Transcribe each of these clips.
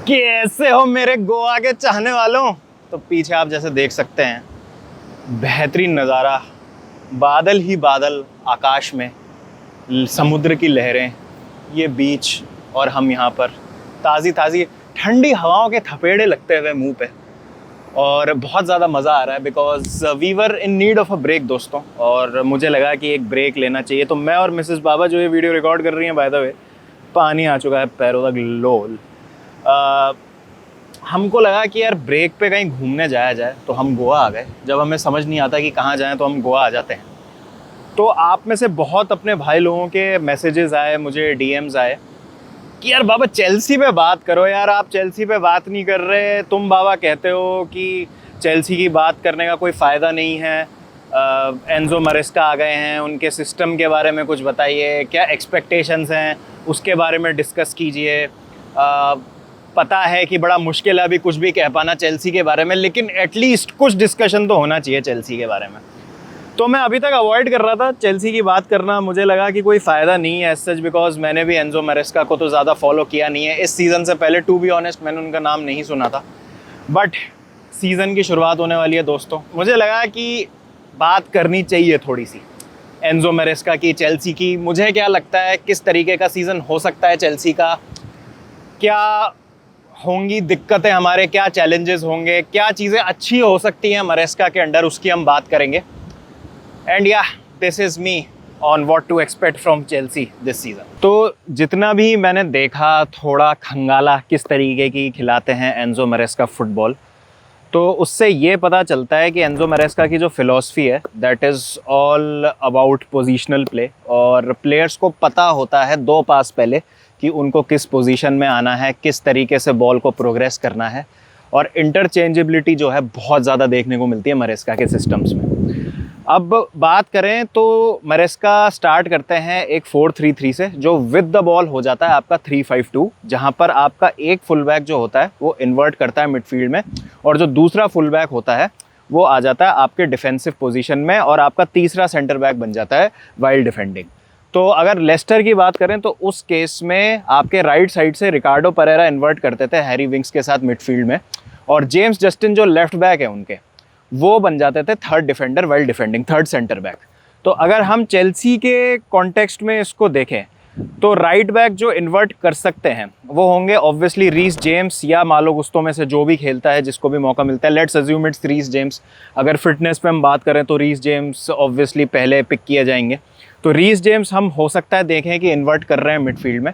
कैसे हो मेरे गोवा के चाहने वालों। तो पीछे आप जैसे देख सकते हैं बेहतरीन नज़ारा, बादल ही बादल आकाश में, समुद्र की लहरें, ये बीच और हम यहाँ पर ताज़ी ताज़ी ठंडी हवाओं के थपेड़े लगते हुए मुंह पे, और बहुत ज़्यादा मज़ा आ रहा है because we were in need of a break दोस्तों। और मुझे लगा कि एक ब्रेक लेना चाहिए, तो मैं और मिसेस बाबा जो ये वीडियो रिकॉर्ड कर रही हैं, बाय द वे पानी आ चुका है पैरों तक लोल। हमको लगा कि यार ब्रेक पे कहीं घूमने जाया जाए, तो हम गोवा आ गए। जब हमें समझ नहीं आता कि कहाँ जाएं तो हम गोवा आ जाते हैं। तो आप में से बहुत अपने भाई लोगों के मैसेजेस आए, मुझे डीएम्स आए कि यार बाबा चेल्सी पे बात करो, यार आप चेल्सी पे बात नहीं कर रहे, तुम बाबा कहते हो कि चेल्सी की बात करने का कोई फ़ायदा नहीं है, एंजो मरेस्का आ गए हैं, उनके सिस्टम के बारे में कुछ बताइए, क्या एक्सपेक्टेशंस हैं उसके बारे में डिस्कस कीजिए। पता है कि बड़ा मुश्किल है अभी कुछ भी कह पाना चेल्सी के बारे में, लेकिन एटलीस्ट कुछ डिस्कशन तो होना चाहिए चेल्सी के बारे में। तो मैं अभी तक अवॉइड कर रहा था चेल्सी की बात करना, मुझे लगा कि कोई फ़ायदा नहीं है एज सच, बिकॉज मैंने भी एंजो मरेस्का को तो ज़्यादा फॉलो किया नहीं है इस सीज़न से पहले। टू बी ऑनेस्ट मैंने उनका नाम नहीं सुना था, बट सीज़न की शुरुआत होने वाली है दोस्तों, मुझे लगा कि बात करनी चाहिए थोड़ी सी एंजो मरेस्का की, चेल्सी की। मुझे क्या लगता है किस तरीके का सीज़न हो सकता है चेल्सी का, क्या होंगी दिक्कतें हमारे, क्या चैलेंजेस होंगे, क्या चीज़ें अच्छी हो सकती हैं मरेस्का के अंडर, उसकी हम बात करेंगे। And yeah this is me on what to expect from Chelsea this season. तो जितना भी मैंने देखा, थोड़ा खंगाला किस तरीके की खिलाते हैं एंजो मरेस्का फुटबॉल, तो उससे ये पता चलता है कि एंजो मरेस्का की जो फ़िलॉसफी है that is all about positional play, और प्लेयर्स को पता होता है 2 पास पहले कि उनको किस पोजीशन में आना है, किस तरीके से बॉल को प्रोग्रेस करना है, और इंटरचेंजेबिलिटी जो है बहुत ज़्यादा देखने को मिलती है मरेस्का के सिस्टम्स में। अब बात करें तो मरेस्का स्टार्ट करते हैं एक 4-3-3 से, जो विद द बॉल हो जाता है आपका 3-5-2, जहां पर आपका एक फुल बैक जो होता है वो इन्वर्ट करता है मिडफील्ड में, और जो दूसरा फुल बैक होता है वो आ जाता है आपके डिफेंसिव पोजीशन में, और आपका तीसरा सेंटर बैक बन जाता है वाइल डिफेंडिंग। तो अगर लेस्टर की बात करें तो उस केस में आपके राइट साइड से रिकार्डो परेरा इन्वर्ट करते थे हैरी विंग्स के साथ मिडफील्ड में, और जेम्स जस्टिन जो लेफ्ट बैक है उनके, वो बन जाते थे third defender while defending, third centre back. तो अगर हम चेल्सी के कॉन्टेक्स्ट में इसको देखें तो राइट बैक जो इन्वर्ट कर सकते हैं वो होंगे ऑब्वियसली रीस जेम्स या मालो गुस्तो में से जो भी खेलता है, जिसको भी मौका मिलता है। Let's assume it's Reece James. अगर फिटनेस पे हम बात करें तो रीस जेम्स ऑब्वियसली पहले पिक किए जाएंगे। तो रीस जेम्स हम हो सकता है देखें कि इन्वर्ट कर रहे हैं मिडफील्ड में,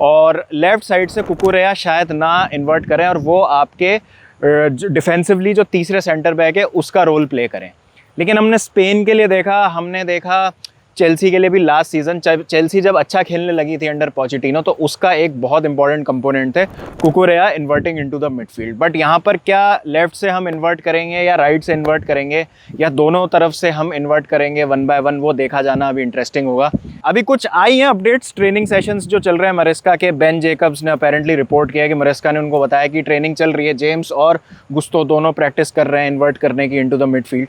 और लेफ़्ट साइड से कुकुरेया शायद ना इन्वर्ट करें, और वो आपके डिफेंसिवली जो तीसरे सेंटर बैक है उसका रोल प्ले करें। लेकिन हमने स्पेन के लिए देखा, हमने देखा चेल्सी के लिए भी लास्ट सीज़न, चेल्सी जब अच्छा खेलने लगी थी अंडर पोचेटिनो, तो उसका एक बहुत इंपॉर्टेंट कंपोनेंट थे कुकुरेया inverting into the midfield. But यहाँ पर क्या लेफ्ट से हम इन्वर्ट करेंगे या राइट से इन्वर्ट करेंगे, या दोनों तरफ से हम इन्वर्ट करेंगे 1 बाय 1, वो देखा जाना अभी इंटरेस्टिंग होगा। अभी कुछ आई हैं अपडेट्स, ट्रेनिंग सेशंस जो चल रहे हैं मरेस्का के। बेन जेकब्स ने अपेरेंटली रिपोर्ट किया कि मरेस्का ने उनको बताया कि ट्रेनिंग चल रही है, जेम्स और गुस्तो दोनों प्रैक्टिस कर रहे हैं इन्वर्ट करने की इनटू द मिडफील्ड।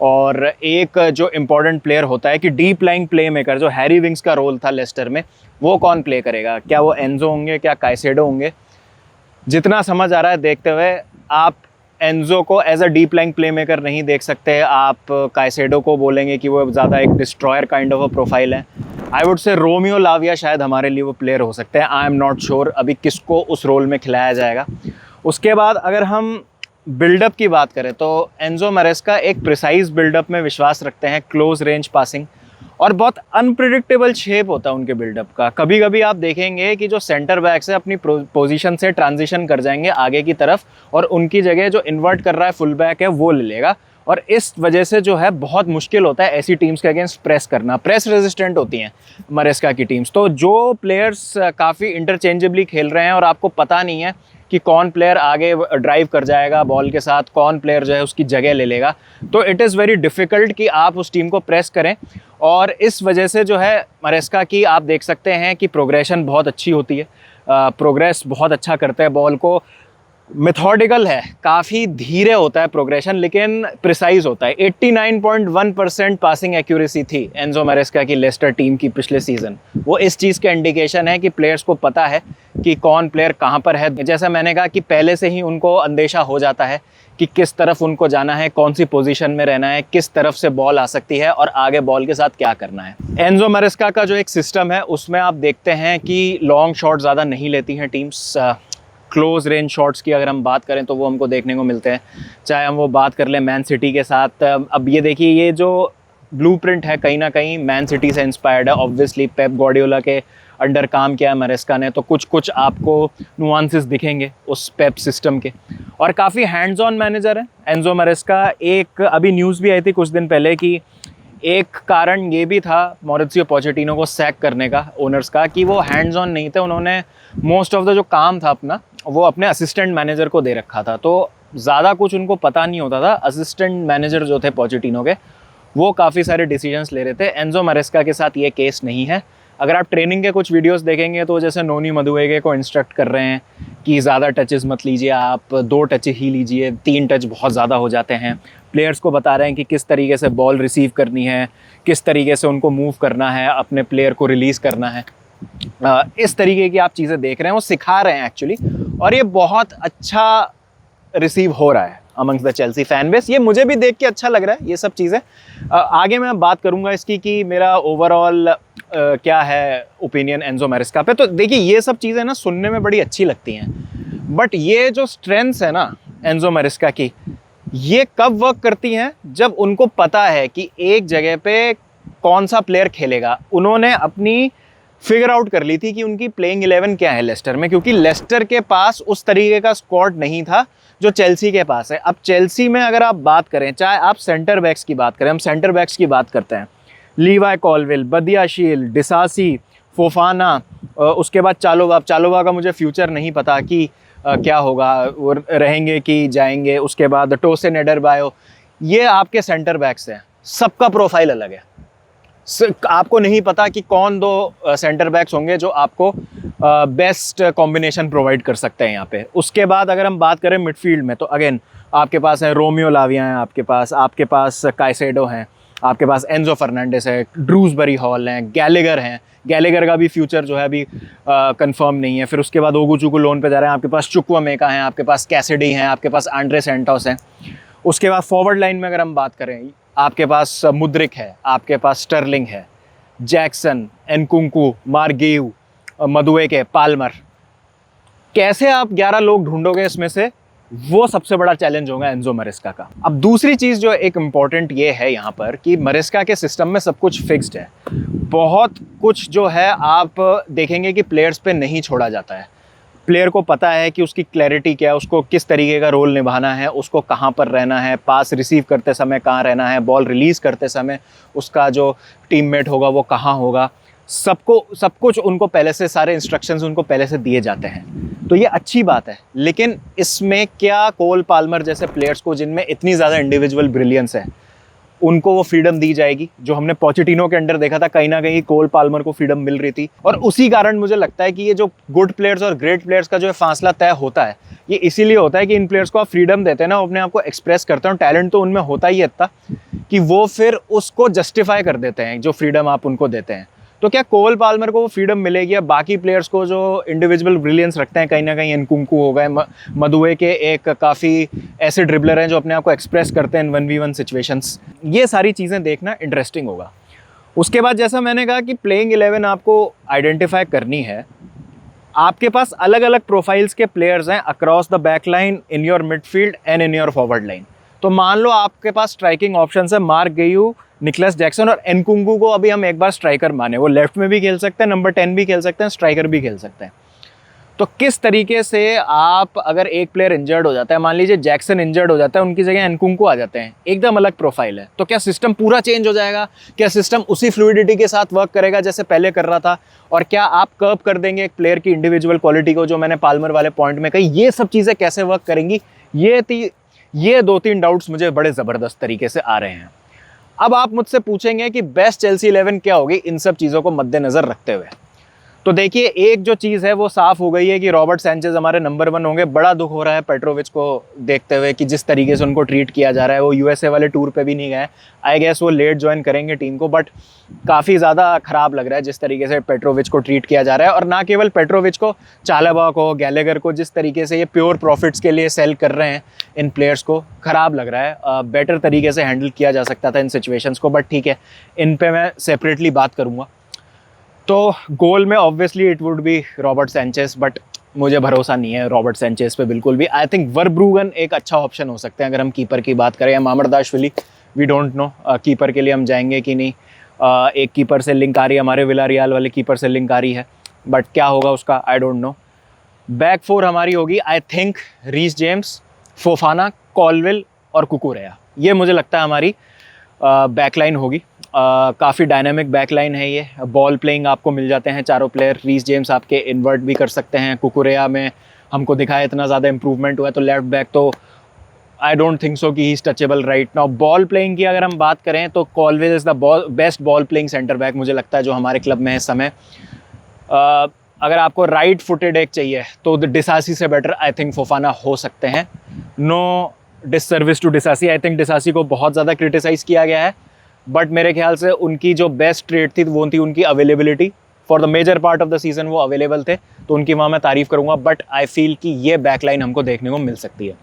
और एक जो इम्पॉर्टेंट प्लेयर होता है कि डीप लाइंग प्ले मेकर, जो हैरी विंग्स का रोल था लेस्टर में, वो कौन प्ले करेगा? क्या वो एंजो होंगे, क्या काइसेडो होंगे? जितना समझ आ रहा है देखते हुए, आप एंजो को as a deep lying playmaker नहीं देख सकते। आप काइसेडो को बोलेंगे कि वो ज़्यादा एक destroyer kind of a profile है। आई वुड से रोमियो लाविया शायद हमारे लिए वो प्लेयर हो सकते हैं। आई एम नॉट श्योर अभी किसको उस रोल में खिलाया जाएगा। उसके बाद अगर हम बिल्डअप की बात करें तो एंजो मरेस्का एक प्रिसाइज बिल्डअप में विश्वास रखते हैं, क्लोज रेंज पासिंग, और बहुत अनप्रिडिक्टेबल शेप होता है उनके बिल्डअप का। कभी कभी आप देखेंगे कि जो सेंटर बैक से अपनी पोजीशन से ट्रांजिशन कर जाएंगे आगे की तरफ, और उनकी जगह जो इन्वर्ट कर रहा है फुल बैक है वो ले लेगा, और इस वजह से जो है बहुत मुश्किल होता है ऐसी टीम्स के अगेंस्ट प्रेस करना। प्रेस रेजिस्टेंट होती हैं मरेस्का की टीम्स। तो जो प्लेयर्स काफ़ी इंटरचेंजेबली खेल रहे हैं और आपको पता नहीं है कि कौन प्लेयर आगे ड्राइव कर जाएगा बॉल के साथ, कौन प्लेयर जो है उसकी जगह ले लेगा, तो इट इज़ वेरी डिफ़िकल्ट कि आप उस टीम को प्रेस करें। और इस वजह से जो है मरेस्का की आप देख सकते हैं कि प्रोग्रेशन बहुत अच्छी होती है, प्रोग्रेस बहुत अच्छा करते हैं बॉल को। मेथोडिकल है, काफ़ी धीरे होता है प्रोग्रेशन, लेकिन प्रिसाइज होता है। 89.1% पासिंग एक्यूरेसी थी एंजो मैरेस्का की लेस्टर टीम की पिछले सीज़न। वो इस चीज़ का इंडिकेशन है कि प्लेयर्स को पता है कि कौन प्लेयर कहाँ पर है। जैसा मैंने कहा कि पहले से ही उनको अंदेशा हो जाता है कि किस तरफ उनको जाना है, कौन सी पोजीशन में रहना है, किस तरफ से बॉल आ सकती है और आगे बॉल के साथ क्या करना है। एंजो मैरेस्का का जो एक सिस्टम है उसमें आप देखते हैं कि लॉन्ग शॉट ज़्यादा नहीं लेती हैं टीम्स। क्लोज रेंज शॉट्स की अगर हम बात करें तो वो हमको देखने को मिलते हैं, चाहे हम वो बात कर लें मैन सिटी के साथ। अब ये देखिए, ये जो ब्लूप्रिंट है कहीं ना कहीं मैन सिटी से इंस्पायर्ड है। ऑब्वियसली पेप गार्डियोला के अंडर काम किया है मैरेस्का ने, तो कुछ कुछ आपको नुआंसेस दिखेंगे उस पेप सिस्टम के। और काफ़ी हैंड्स ऑन मैनेजर है एंजो मैरेस्का। एक अभी न्यूज़ भी आई थी कुछ दिन पहले कि एक कारण ये भी था मॉरित्सियो पोचेटिनो को सैक करने का ओनर्स का, कि वो हैंड्स ऑन नहीं थे। उन्होंने मोस्ट ऑफ द जो काम था अपना वो अपने असिस्टेंट मैनेजर को दे रखा था, तो ज़्यादा कुछ उनको पता नहीं होता था। असिस्टेंट मैनेजर जो थे पोचेटिनो के, वो काफ़ी सारे डिसीजंस ले रहे थे। एंजो मैरेस्का के साथ ये केस नहीं है। अगर आप ट्रेनिंग के कुछ वीडियोस देखेंगे तो जैसे नोनी मदुएगे को इंस्ट्रक्ट कर रहे हैं कि ज़्यादा टचेस मत लीजिए, आप 2 टच ही लीजिए, 3 टच बहुत ज़्यादा हो जाते हैं। प्लेयर्स को बता रहे हैं कि किस तरीके से बॉल रिसीव करनी है, किस तरीके से उनको मूव करना है, अपने प्लेयर को रिलीज़ करना है। इस तरीके की आप चीज़ें देख रहे हैं, वो सिखा रहे हैं एक्चुअली, और ये बहुत अच्छा रिसीव हो रहा है amongst the Chelsea fan base. ये मुझे भी देख के अच्छा लग रहा है ये सब चीज़ें। आगे मैं बात करूंगा इसकी कि मेरा ओवरऑल क्या है ओपिनियन एंजो मैरेस्का पे। तो देखिए, ये सब चीज़ें ना सुनने में बड़ी अच्छी लगती हैं, बट ये जो स्ट्रेंथ्स है ना एंजो मैरेस्का की, ये कब वर्क करती हैं जब उनको पता है कि एक जगह पे कौन सा प्लेयर खेलेगा। उन्होंने अपनी फिगर आउट कर ली थी कि उनकी प्लेइंग 11 क्या है लेस्टर में, क्योंकि लेस्टर के पास उस तरीके का स्क्वाड नहीं था जो चेल्सी के पास है। अब चेल्सी में अगर आप बात करें, चाहे आप सेंटर बैक्स की बात करें, हम सेंटर बैक्स की बात करते हैं, लीवाई कॉलविल, बदियाशील, डिसासी, फोफाना, उसके बाद चालोबा का मुझे फ्यूचर नहीं पता कि क्या होगा, वो रहेंगे कि जाएंगे। उसके बाद टोसिन एडरबायो, ये आपके सेंटर बैक्स हैं। सबका प्रोफाइल अलग है। आपको नहीं पता कि कौन 2 सेंटर बैक्स होंगे जो आपको बेस्ट कॉम्बिनेशन प्रोवाइड कर सकते हैं यहाँ पे। उसके बाद अगर हम बात करें मिडफील्ड में, तो अगेन आपके पास है रोमियो लाविया हैं, आपके पास काइसेडो हैं, आपके पास एंजो फर्नांडिस है, ड्रूसबरी हॉल हैं, गैलेगर हैं। गैलेगर का भी फ्यूचर जो है अभी कंफर्म नहीं है। फिर उसके बाद ओगुचुकु लोन पे जा रहे हैं। आपके पास चुक्वामेका हैं, आपके पास कैसिडी हैं, आपके पास आंड्रे सेंटोस हैं। उसके बाद फॉरवर्ड लाइन में अगर हम बात करें, आपके पास मुद्रिक है, आपके पास स्टर्लिंग है, जैक्सन, एनकुंकू, मार्गेयू, मदुएके, पाल्मर। कैसे आप 11 लोग ढूंढोगे इसमें से, वो सबसे बड़ा चैलेंज होगा एंजो मैरेस्का का। अब दूसरी चीज़ जो एक इम्पॉर्टेंट ये है यहाँ पर कि मैरेस्का के सिस्टम में सब कुछ फिक्स्ड है। बहुत कुछ जो है आप देखेंगे कि प्लेयर्स पे नहीं छोड़ा जाता है। प्लेयर को पता है कि उसकी क्लैरिटी क्या है, उसको किस तरीके का रोल निभाना है, उसको कहाँ पर रहना है, पास रिसीव करते समय कहाँ रहना है, बॉल रिलीज़ करते समय उसका जो टीममेट होगा वो कहाँ होगा। सब कुछ उनको पहले से, सारे इंस्ट्रक्शंस उनको पहले से दिए जाते हैं। तो ये अच्छी बात है। लेकिन इसमें क्या कोल पाल्मर जैसे प्लेयर्स को, जिनमें इतनी ज़्यादा इंडिविजुअल ब्रिलियंस है, उनको वो फ्रीडम दी जाएगी? जो हमने पोचेटिनो के अंडर देखा था, कहीं ना कहीं कोल पाल्मर को फ्रीडम मिल रही थी। और उसी कारण मुझे लगता है कि ये जो गुड प्लेयर्स और ग्रेट प्लेयर्स का जो फासला तय होता है, ये इसीलिए होता है कि इन प्लेयर्स को आप फ्रीडम देते हैं ना, अपने आप को एक्सप्रेस करते हैं। टैलेंट तो उनमें होता ही है इतना कि वो फिर उसको जस्टिफाई कर देते हैं जो फ्रीडम आप उनको देते हैं। तो क्या कोल पाल्मर को वो फ्रीडम मिलेगी? या बाकी प्लेयर्स को जो इंडिविजुअल ब्रिलियंस रखते हैं, कहीं ना कहीं एनकुंकू हो गए, मदुए के एक काफ़ी ऐसे ड्रिबलर हैं जो अपने आप को एक्सप्रेस करते हैं इन 1v1 सिचुएशंस। ये सारी चीज़ें देखना इंटरेस्टिंग होगा। उसके बाद जैसा मैंने कहा कि प्लेइंग 11 आपको आइडेंटिफाई करनी है। आपके पास अलग अलग प्रोफाइल्स के प्लेयर्स हैं across the back line, in your midfield and in your forward line. तो मान लो आपके पास स्ट्राइकिंग ऑप्शन है मार्गेयू, निकलस जैक्सन और एनकुंकू को अभी हम एक बार स्ट्राइकर माने। वो लेफ्ट में भी खेल सकते हैं, नंबर 10 भी खेल सकते हैं, स्ट्राइकर भी खेल सकते हैं। तो किस तरीके से आप, अगर एक प्लेयर इंजर्ड हो जाता है, मान लीजिए जैक्सन इंजर्ड हो जाता है, उनकी जगह एनकुंकू आ जाते हैं, एकदम अलग प्रोफाइल है, तो क्या सिस्टम पूरा चेंज हो जाएगा? क्या सिस्टम उसी फ्लूइडिटी के साथ वर्क करेगा जैसे पहले कर रहा था? और क्या आप कर्व कर देंगे एक प्लेयर की इंडिविजुअल क्वालिटी को, जो मैंने पाल्मर वाले पॉइंट में कही? ये सब चीज़ें कैसे वर्क करेंगी? ये 2-3 डाउट्स मुझे बड़े ज़बरदस्त तरीके से आ रहे हैं। अब आप मुझसे पूछेंगे कि बेस्ट चेल्सी 11 क्या होगी इन सब चीज़ों को मद्देनज़र रखते हुए। तो देखिए एक जो चीज़ है वो साफ हो गई है कि रॉबर्ट सैंचेज हमारे नंबर 1 होंगे। बड़ा दुख हो रहा है पेट्रोविच को देखते हुए कि जिस तरीके से उनको ट्रीट किया जा रहा है। वो यूएसए वाले टूर पे भी नहीं गए, आई गेस वो लेट ज्वाइन करेंगे टीम को, बट काफ़ी ज़्यादा ख़राब लग रहा है जिस तरीके से पेट्रोविच को ट्रीट किया जा रहा है। और ना केवल पेट्रोविच को, चालाबा को, गैलेगर को, जिस तरीके से ये प्योर प्रॉफिट्स के लिए सेल कर रहे हैं इन प्लेयर्स को, ख़राब लग रहा है। बेटर तरीके से हैंडल किया जा सकता था इन सिचुएशंस को, बट ठीक है, इन पे मैं सेपरेटली बात करूँगा। तो गोल में obviously it would be Robert Sanchez, but मुझे भरोसा नहीं है रॉबर्ट सैंचेज पे बिल्कुल भी। आई थिंक वर्ब्रूगन एक अच्छा ऑप्शन हो सकते हैं अगर हम कीपर की बात करें, या मामरदाशविली, वी डोंट नो कीपर के लिए हम जाएंगे कि नहीं। एक कीपर से लिंक आ रही है, हमारे विलारियल वाले कीपर से लिंक आ रही है, बट क्या होगा उसका आई डोंट नो। बैक 4 हमारी होगी I think Reece James, Fofana, कॉलविल और कुकुरेया। ये मुझे लगता है हमारी बैकलाइन होगी। काफ़ी डायनामिक बैकलाइन है ये। बॉल प्लेइंग आपको मिल जाते हैं चारों प्लेयर। रीस जेम्स आपके इन्वर्ट भी कर सकते हैं। कुकुरेया में हमको दिखाया इतना ज़्यादा इंप्रूवमेंट हुआ है, तो लेफ्ट बैक तो आई डोंट थिंक सो कि he is touchable right now. Ball playing की अगर हम बात करें तो कॉलविल is the best ball playing centre back मुझे लगता है जो हमारे क्लब में है इस समय। अगर आपको राइट फुटेड एक चाहिए तो डिसासी से बेटर आई थिंक फोफाना हो सकते हैं। No disservice to Disasi, I think Disasi को बहुत ज़्यादा क्रिटिसाइज़ किया गया है, बट मेरे ख्याल से उनकी जो बेस्ट ट्रेड थी वो थी उनकी availability. For the major part of the season वो अवेलेबल थे, तो उनकी वहाँ मैं तारीफ़ करूँगा। बट आई फील कि ये बैकलाइन हमको देखने को मिल सकती है।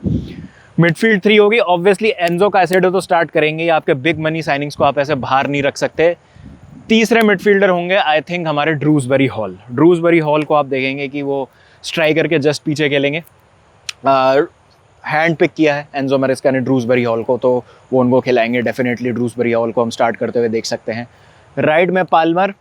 मिडफील्ड 3 होगी ऑब्वियसली एंजो कैसेडो तो स्टार्ट करेंगे, आपके बिग मनी साइनिंग्स को आप ऐसे बाहर नहीं रख सकते। तीसरे मिडफील्डर होंगे आई थिंक हमारे ड्रूसबरी हॉल। ड्रूसबरी हॉल को आप देखेंगे कि वो स्ट्राइकर के जस्ट पीछे खेलेंगे। हैंड पिक किया है एंजो मैरेस्का ने ड्रूसबरी हॉल को, तो वो उनको खिलाएंगे डेफिनेटली। ड्रूसबरी हॉल को हम स्टार्ट करते हुए देख सकते हैं। राइट में पाल्मर,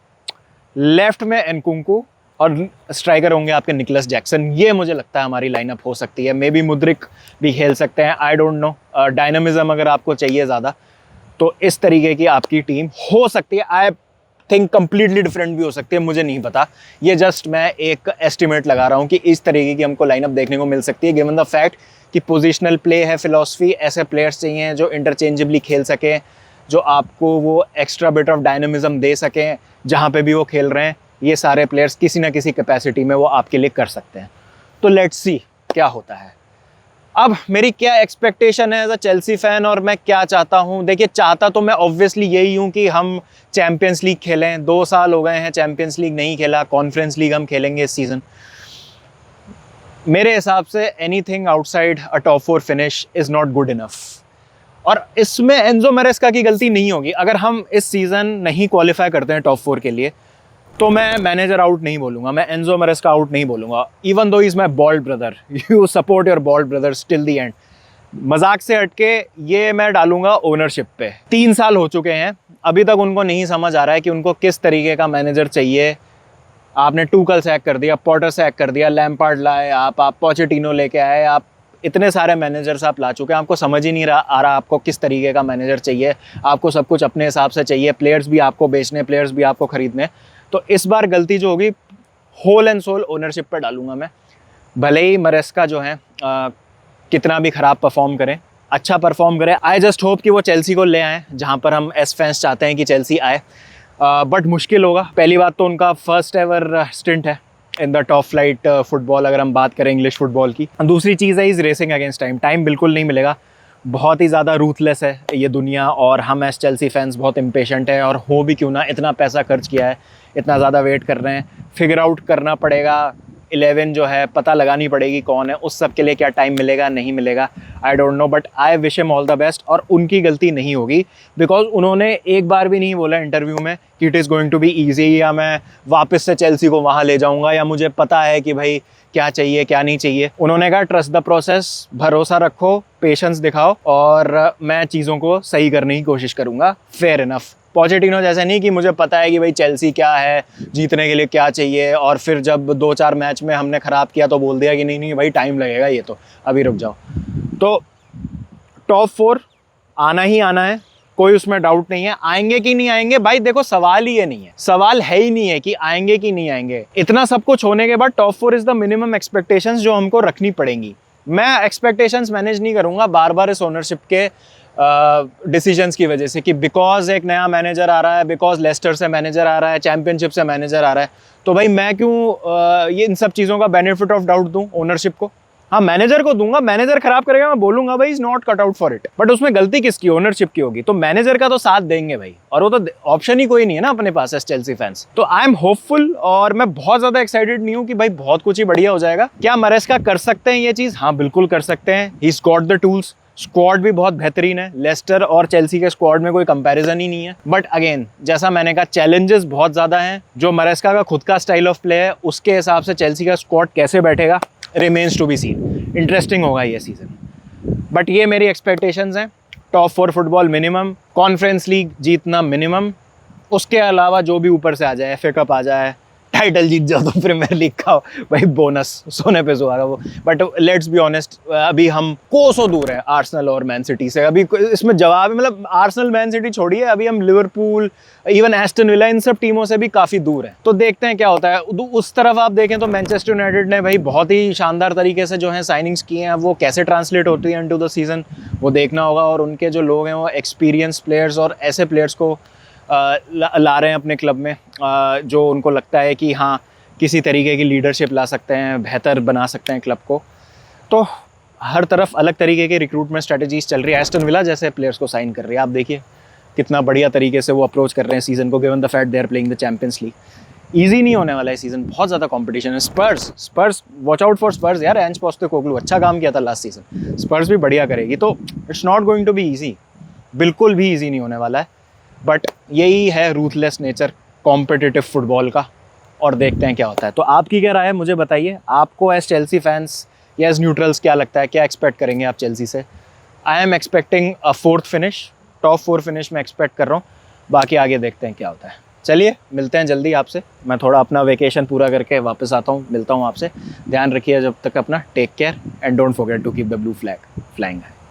लेफ्ट में एनकुंकू और स्ट्राइकर होंगे आपके निकलस जैक्सन। ये मुझे लगता है हमारी लाइनअप हो सकती है। मे बी मुद्रिक भी खेल सकते हैं, आई डोंट नो। डायनामिज्म अगर आपको चाहिए ज़्यादा तो इस तरीके की आपकी टीम हो सकती है। आई थिंक कंप्लीटली डिफरेंट भी हो सकती है, मुझे नहीं पता। ये जस्ट मैं एक एस्टिमेट लगा रहा हूँ कि इस तरीके की हमको लाइनअप देखने को मिल सकती है, गिवन द फैक्ट कि पोजिशनल प्ले है, फिलॉसफी। ऐसे प्लेयर्स चाहिए जो इंटरचेंजेबली खेल सकें, जो आपको वो एक्स्ट्रा बिट ऑफ डायनामिज्म दे सकें जहाँ पे भी वो खेल रहे हैं। ये सारे प्लेयर्स किसी ना किसी कैपेसिटी में वो आपके लिए कर सकते हैं। तो लेट्स सी क्या होता है। अब मेरी क्या एक्सपेक्टेशन है एज अ चेल्सी फैन और मैं क्या चाहता हूँ। देखिए, चाहता तो मैं ऑब्वियसली यही हूँ कि हम चैम्पियंस लीग खेलें। 2 साल हो गए हैं चैम्पियंस लीग नहीं खेला, कॉन्फ्रेंस लीग हम खेलेंगे इस सीज़न। मेरे हिसाब say anything outside a top 4 finish is not good enough, और इसमें एंजो मैरेस्का की गलती नहीं होगी। अगर हम इस सीज़न नहीं क्वालिफाई करते हैं टॉप 4 के लिए तो मैं मैनेजर आउट नहीं बोलूँगा, मैं एंजो मैरेस्का आउट नहीं बोलूँगा। Even though is my bald brother, you support your bald brothers till the end. मजाक से हटके ये मैं डालूंगा ओनरशिप पे। 3 साल हो चुके हैं, अभी तक उनको नहीं समझ आ रहा है कि उनको किस तरीके का मैनेजर चाहिए। आपने टूकल सैक कर दिया, पॉटर सैक कर दिया, लैम्पार्ड लाए आप पोचेटिनो लेके आए, आप इतने सारे मैनेजर्स आप ला चुके हैं। आपको समझ ही नहीं आ रहा आपको किस तरीके का मैनेजर चाहिए। आपको सब कुछ अपने हिसाब से चाहिए, प्लेयर्स भी आपको बेचने, प्लेयर्स भी आपको खरीदने। तो इस बार गलती जो होगी होल एंड सोल ओनरशिप पर डालूंगा मैं। भले ही मैरेस्का जो है कितना भी ख़राब परफॉर्म करें, अच्छा परफॉर्म करें, आई जस्ट होप कि वो चेल्सी को ले आएँ जहाँ पर हम एस फैंस चाहते हैं कि चेल्सी आए। बट मुश्किल होगा। पहली बात तो उनका फर्स्ट एवर स्टिंट है in the top flight football, अगर हम बात करें इंग्लिश फुटबॉल की। दूसरी चीज़ है is racing against time. Time बिल्कुल नहीं मिलेगा, बहुत ही ज़्यादा रूथलेस है ये दुनिया, और हम एस चेल्सी फैंस बहुत इम्पेशेंट है। और हो भी क्यों ना, इतना पैसा खर्च किया है, इतना ज़्यादा वेट कर रहे हैं, फिगर आउट करना पड़ेगा। 11 जो है पता लगानी पड़ेगी कौन है, उस सब के लिए क्या टाइम मिलेगा नहीं मिलेगा I don't know, but I wish him all the best. और उनकी गलती नहीं होगी, बिकॉज उन्होंने एक बार भी नहीं बोला इंटरव्यू में कि it is going to be easy, या मैं वापस से चेल्सी को वहाँ ले जाऊँगा, या मुझे पता है कि भाई क्या चाहिए क्या नहीं चाहिए। उन्होंने कहा ट्रस्ट द प्रोसेस, भरोसा रखो, पेशेंस दिखाओ, और मैं चीज़ों को सही करने की कोशिश करूँगा। Fair enough. पोचेटिनो जैसा नहीं कि मुझे पता है कि भाई चेल्सी क्या है, जीतने के लिए क्या चाहिए, और फिर जब 2-4 मैच में हमने ख़राब किया तो बोल दिया कि नहीं नहीं भाई टाइम लगेगा, ये तो अभी रुक जाओ। तो टॉप 4 आना ही आना है, कोई उसमें डाउट नहीं है। आएंगे कि नहीं आएंगे भाई, देखो सवाल ही ये नहीं है, सवाल है ही नहीं है कि आएंगे कि नहीं आएंगे। इतना सब कुछ होने के बाद top 4 is the minimum expectations जो हमको रखनी पड़ेंगी। मैं एक्सपेक्टेशंस मैनेज नहीं करूँगा बार बार इस ओनरशिप के डिसीजंस की वजह से कि बिकॉज एक नया मैनेजर आ रहा है, बिकॉज लेस्टर से मैनेजर आ रहा है, चैंपियनशिप से मैनेजर आ रहा है, तो भाई मैं क्यों ये इन सब चीज़ों का बेनिफिट ऑफ डाउट दूं ओनरशिप को। हाँ, मैनेजर को दूंगा, मैनेजर खराब करेगा मैं बोलूंगा भाई is not cut out for it, but उसमें गलती किसकी, ओनरशिप की होगी, तो मैनेजर का तो साथ देंगे भाई, और वो तो ऑप्शन ही कोई नहीं है ना अपने पास एज चेल्सी फैंस। तो आई एम होपफुल और मैं बहुत ज्यादा एक्साइटेड नहीं हूँ कि भाई बहुत कुछ ही बढ़िया हो जाएगा। क्या मरेस्का कर सकते हैं ये चीज? हाँ बिल्कुल कर सकते हैं, he is got the tools, squad भी बहुत बेहतरीन है, लेस्टर और चेल्सी के स्क्वाड में कोई कंपैरिजन ही नहीं है। बट अगेन जैसा मैंने कहा, चैलेंजेस बहुत ज़्यादा हैं। जो मरेस्का का खुद का स्टाइल ऑफ प्ले है उसके हिसाब से चेल्सी का स्क्वाड कैसे बैठेगा, remains to be seen. Interesting होगा ये सीजन। बट ये मेरी एक्सपेक्टेशंस हैं, top 4 football minimum, conference league जीतना मिनिमम, उसके अलावा जो भी ऊपर से आ जाए, FA कप आ जाए, टाइटल जीत जाओ तो प्रीमियर लीग का भाई बोनस सोने पे सुहागा वो। बट लेट्स बी ऑनेस्ट, अभी हम कोसों दूर हैं आर्सेनल और मैन सिटी से। अभी इसमें जवाब, मतलब आर्सेनल मैन सिटी छोड़िए, अभी हम लिवरपूल, इवन एस्टन विला, इन सब टीमों से भी काफ़ी दूर हैं। तो देखते हैं क्या होता है। उस तरफ आप देखें तो मैनचेस्टर यूनाइटेड ने भाई बहुत ही शानदार तरीके से जो है साइनिंग्स किए हैं, वो कैसे ट्रांसलेट होती है इनटू द सीजन वो देखना होगा। और उनके जो लोग हैं वो एक्सपीरियंस प्लेयर्स और ऐसे प्लेयर्स को ला रहे हैं अपने क्लब में जो उनको लगता है कि हाँ किसी तरीके की लीडरशिप ला सकते हैं, बेहतर बना सकते हैं क्लब को। तो हर तरफ अलग तरीके के रिक्रूटमेंट स्ट्रेटजीज चल रही है। एस्टन विला जैसे प्लेयर्स को साइन कर रही है, आप देखिए कितना बढ़िया तरीके से वो अप्रोच कर रहे हैं सीज़न को, given the fact they are playing the champions league. Easy नहीं होने वाला है सीज़न, बहुत ज़्यादा कंपटीशन है। Spurs watch out for Spurs यार, एंज पोस्टेकोग्लू अच्छा काम किया था लास्ट सीजन, स्पर्स भी बढ़िया करेगी। तो it's not going to be easy, बिल्कुल भी ईजी नहीं होने वाला है। बट यही है रूथलेस नेचर कॉम्पिटिटिव फुटबॉल का, और देखते हैं क्या होता है। तो आपकी क्या राय है मुझे बताइए, आपको एज चेल्सी फैंस या एज न्यूट्रल्स क्या लगता है, क्या एक्सपेक्ट करेंगे आप चेल्सी से? I am expecting a 4th finish, top 4 finish में एक्सपेक्ट कर रहा हूँ, बाकी आगे देखते हैं क्या होता है। चलिए मिलते हैं जल्दी आपसे, मैं थोड़ा अपना वेकेशन पूरा करके वापस आता हूँ, मिलता हूँ आपसे। ध्यान रखिए जब तक अपना, take care and don't forget to keep the blue flag flying.